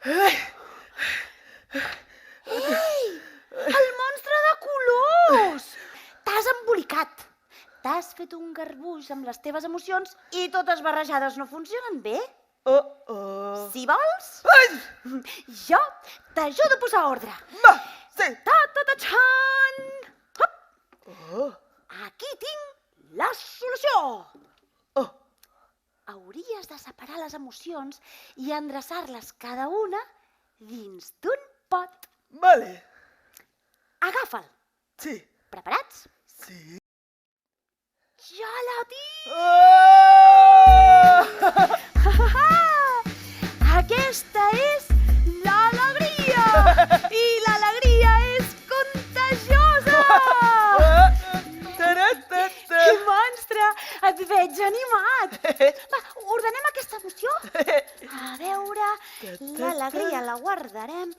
Ei! El monstre de colors! T'has embolicat. T'has fet un garbuix amb les teves emocions i totes barrejades no funcionen bé. Si vols, jo t'ajudo a posar ordre. Va, sí. Ta-ta-ta-txan! Aquí tinc la solució. Hauries de separar les emocions i endreçar-les cada una dins d'un pot. Vale. Agafa'l. Sí. Preparats? Sí. Ja la tinc! Aquesta és l'alegria! I l'alegria és contagiosa! Quin monstre! Et veig animat! Va, ordenem aquesta emoció? A veure, l'alegria la guardarem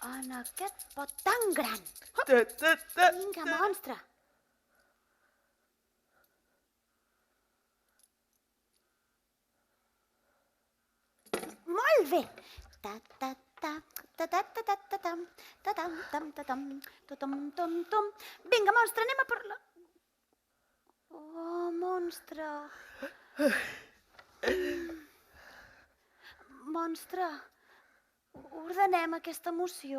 en aquest pot tan gran. Vinga, monstre! Molt bé! Vinga, monstre, anem a per la... Oh, monstre! Monstre, ordenem aquesta emoció.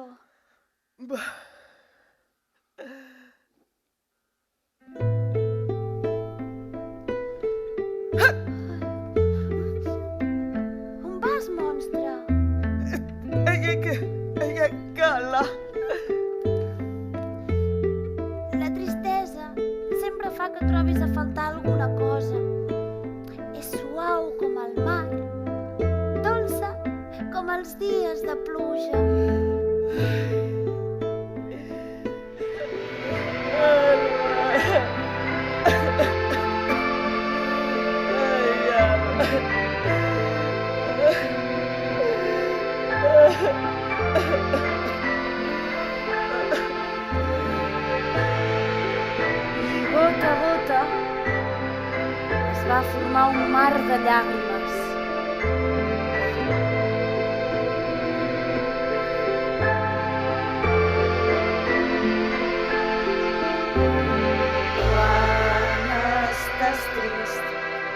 On vas, monstre? Cala. La tristesa sempre fa que trobis a faltar alguna cosa. És suau com el mar, dolça com els dies de pluja. I gota a gota es va formar un mar de llàgrimes. Quan estàs trist,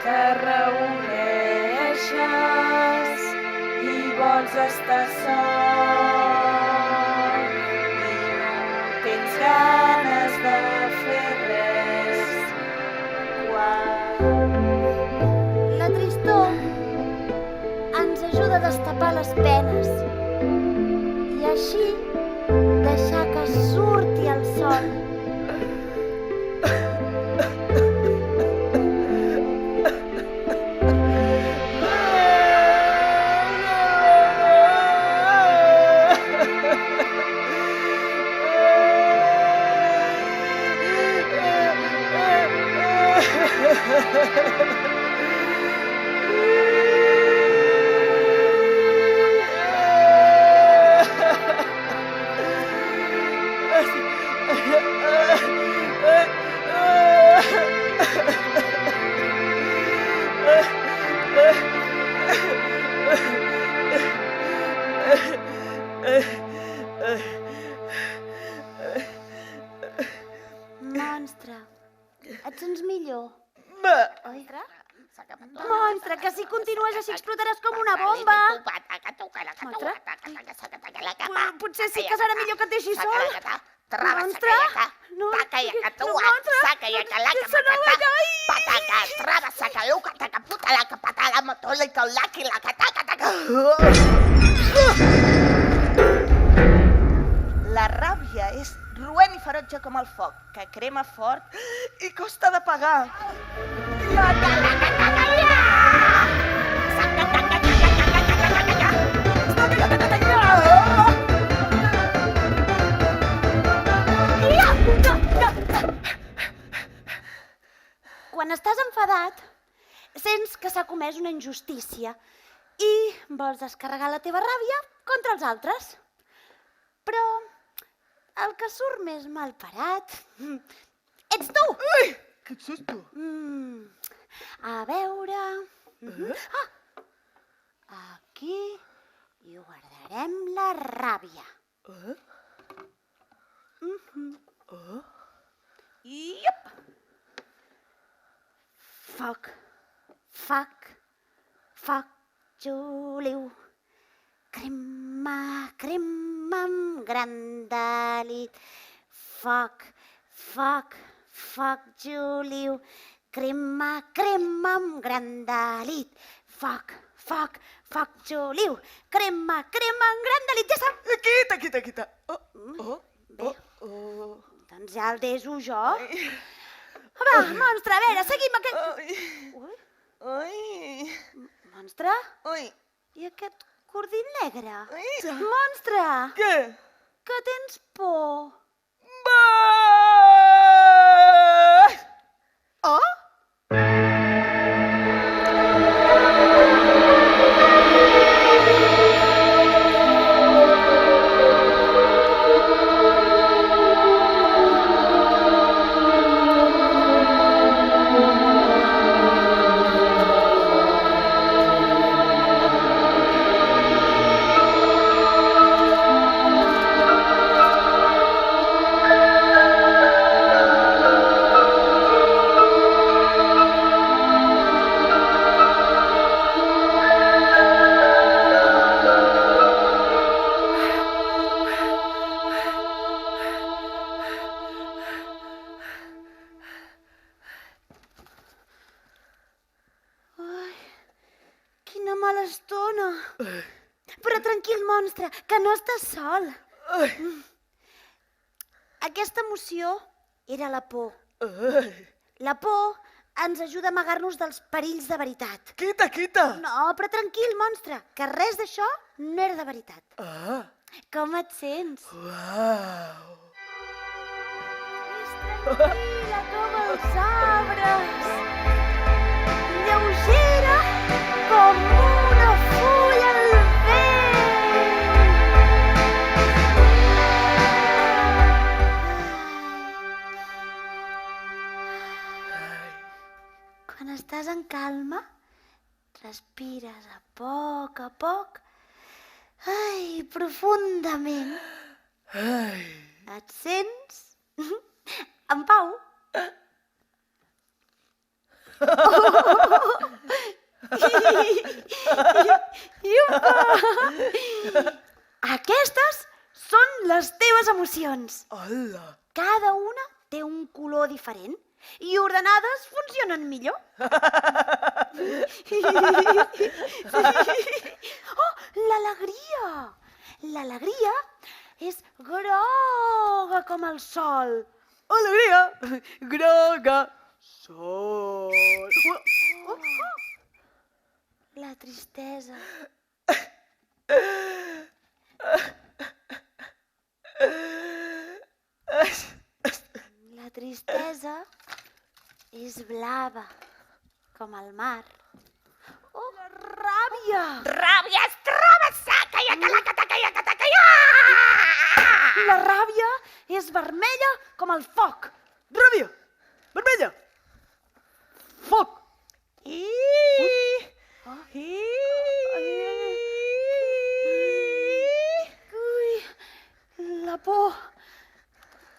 te reuneixes i vols estar sol i no tens ganes de fer res. La tristor ens ajuda a destapar les penes i així deixar que surti el sol. Monstre, et sents millor? Oi? Monstre, que si continues així explotaràs com una bomba! Monstre? Potser sí que serà millor que et deixi sol? Monstre? No, monstre! La ràbia és roent i ferotge com el foc, que crema fort i costa d'apagar. Quan estàs enfadat, sents que s'ha comès una injustícia i vols descarregar la teva ràbia contra els altres. Però el que surt més mal parat ets tu! Ui, que susto! A veure... Aquí guardarem la ràbia. Iop! Foc, foc, foc, Juliu. Crema, crema amb gran delit. Foc, foc, foc, Juliu. Crema, crema amb gran delit. Foc, foc, foc, Juliu. Crema, crema amb gran delit. Ja està. Quita. Bé, doncs ja el deso jo. Va, monstre, a veure, seguim aquest... Ai. Monstre? Ai. I aquest cordill negre? Monstre! Què? Que tens por. Va! Oh? Quina mala estona. Però tranquil, monstre, que no estàs sol. Aquesta emoció era la por. La por ens ajuda a amagar-nos dels perills de veritat. Quita. No, però tranquil, monstre, que res d'això no era de veritat. Com et sents? Uau. És tranquil·la com els arbres. Lleugera com una fulla al vent. Quan estàs en calma, respires a poc, profundament. Et sents en pau. Aquestes són les teves emocions. Hola. Cada una té un color diferent i ordenades funcionen millor. Oh, l'alegria! L'alegria és groga com el sol. Alegria. Groga. Sol. La tristesa. La tristesa és blava, com el mar. Oh, la ràbia! Ràbia es troba seca i La ràbia és vermella com el foc. Ràbia. Vermella. Foc. Ui, la por.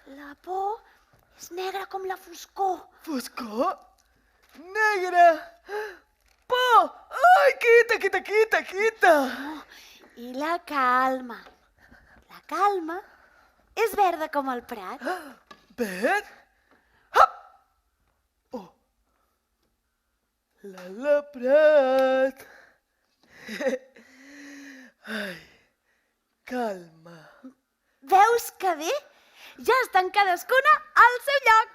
La por és negra com la foscor. Foscor. Negra. Por. Ai, quita. Oh, i la calma. La calma és verda com el prat. Verd. Hop. Oh. La Prat. Ai, calma. Veus que bé? Ja estan cadascuna al seu lloc.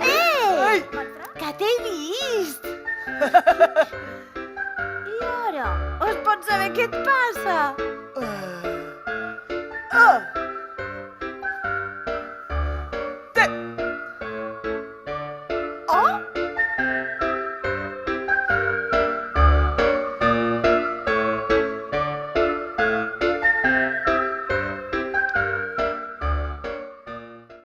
Ai! Que t'he vist! I ara? Es pot saber què et passa?